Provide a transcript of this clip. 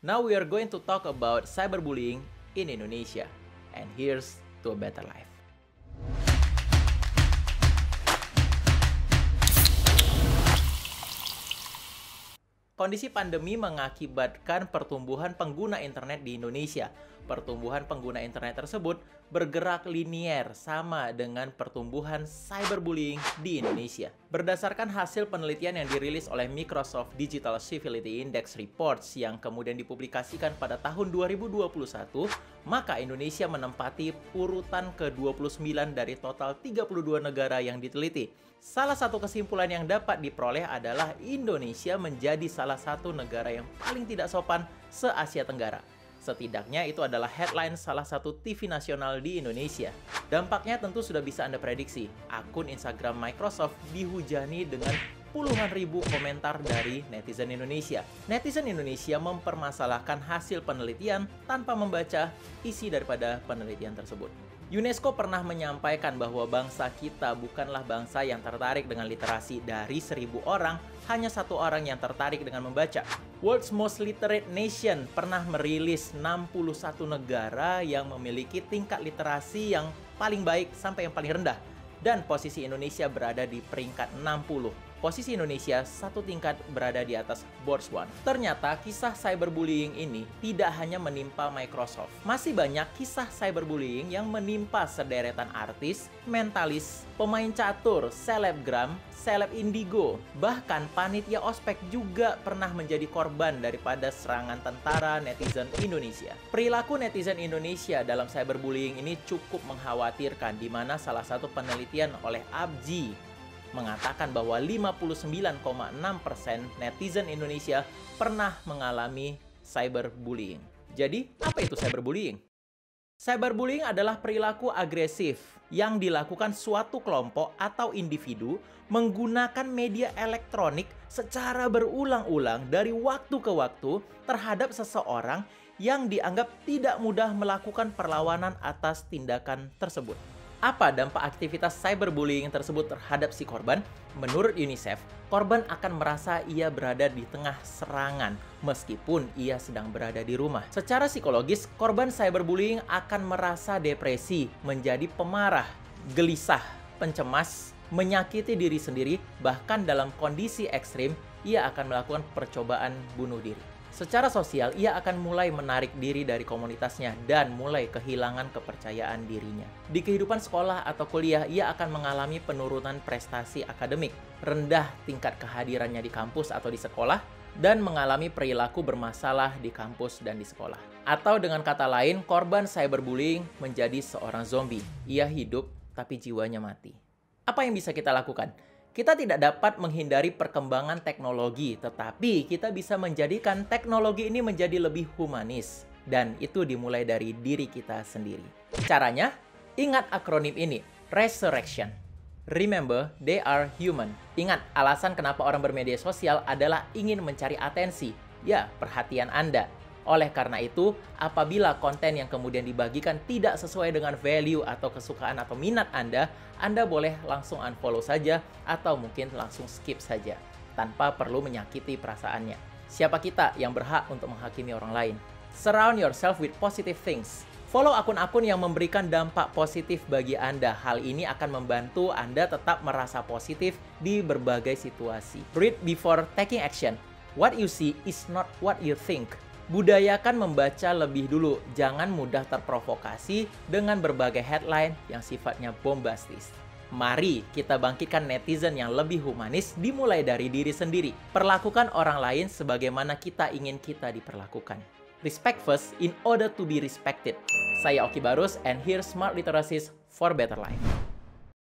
Now we are going to talk about cyberbullying in Indonesia. And here's to a better life. Kondisi pandemi mengakibatkan pertumbuhan pengguna internet di Indonesia. Pertumbuhan pengguna internet tersebut bergerak linier sama dengan pertumbuhan cyberbullying di Indonesia. Berdasarkan hasil penelitian yang dirilis oleh Microsoft Digital Civility Index Reports yang kemudian dipublikasikan pada tahun 2021, maka Indonesia menempati urutan ke-29 dari total 32 negara yang diteliti. Salah satu kesimpulan yang dapat diperoleh adalah Indonesia menjadi salah satu negara yang paling tidak sopan se-Asia Tenggara. Setidaknya itu adalah headline salah satu TV nasional di Indonesia. Dampaknya tentu sudah bisa Anda prediksi. Akun Instagram Microsoft dihujani dengan puluhan ribu komentar dari netizen Indonesia. Netizen Indonesia mempermasalahkan hasil penelitian tanpa membaca isi daripada penelitian tersebut. UNESCO pernah menyampaikan bahwa bangsa kita bukanlah bangsa yang tertarik dengan literasi. Dari 1.000 orang, hanya 1 orang yang tertarik dengan membaca. World's Most Literate Nation pernah merilis 61 negara yang memiliki tingkat literasi yang paling baik sampai yang paling rendah. Dan posisi Indonesia berada di peringkat 60. Posisi Indonesia satu tingkat berada di atas Botswana. Ternyata kisah cyberbullying ini tidak hanya menimpa Microsoft. Masih banyak kisah cyberbullying yang menimpa sederetan artis, mentalis, pemain catur, selebgram, seleb indigo. Bahkan panitia ospek juga pernah menjadi korban daripada serangan tentara netizen Indonesia. Perilaku netizen Indonesia dalam cyberbullying ini cukup mengkhawatirkan, di mana salah satu penelitian oleh ABGI mengatakan bahwa 59,6% netizen Indonesia pernah mengalami cyberbullying. Jadi, apa itu cyberbullying? Cyberbullying adalah perilaku agresif yang dilakukan suatu kelompok atau individu menggunakan media elektronik secara berulang-ulang dari waktu ke waktu terhadap seseorang yang dianggap tidak mudah melakukan perlawanan atas tindakan tersebut. Apa dampak aktivitas cyberbullying tersebut terhadap si korban? Menurut UNICEF, korban akan merasa ia berada di tengah serangan meskipun ia sedang berada di rumah. Secara psikologis, korban cyberbullying akan merasa depresi, menjadi pemarah, gelisah, pencemas, menyakiti diri sendiri, bahkan dalam kondisi ekstrim, ia akan melakukan percobaan bunuh diri. Secara sosial, ia akan mulai menarik diri dari komunitasnya dan mulai kehilangan kepercayaan dirinya. Di kehidupan sekolah atau kuliah, ia akan mengalami penurunan prestasi akademik, rendah tingkat kehadirannya di kampus atau di sekolah, dan mengalami perilaku bermasalah di kampus dan di sekolah. Atau dengan kata lain, korban cyberbullying menjadi seorang zombie. Ia hidup, tapi jiwanya mati. Apa yang bisa kita lakukan? Kita tidak dapat menghindari perkembangan teknologi, tetapi kita bisa menjadikan teknologi ini menjadi lebih humanis. Dan itu dimulai dari diri kita sendiri. Caranya, ingat akronim ini, Resurrection. Remember, they are human. Ingat, alasan kenapa orang bermedia sosial adalah ingin mencari atensi. Ya, perhatian Anda. Oleh karena itu, apabila konten yang kemudian dibagikan tidak sesuai dengan value atau kesukaan atau minat Anda boleh langsung unfollow saja atau mungkin langsung skip saja tanpa perlu menyakiti perasaannya. Siapa kita yang berhak untuk menghakimi orang lain? Surround yourself with positive things. Follow akun-akun yang memberikan dampak positif bagi Anda. Hal ini akan membantu Anda tetap merasa positif di berbagai situasi. Read before taking action. What you see is not what you think. Budayakan membaca lebih dulu, jangan mudah terprovokasi dengan berbagai headline yang sifatnya bombastis. Mari kita bangkitkan netizen yang lebih humanis dimulai dari diri sendiri. Perlakukan orang lain sebagaimana kita ingin kita diperlakukan. Respect first in order to be respected. Saya Oki Barus and here's Smart Literacies for Better Life.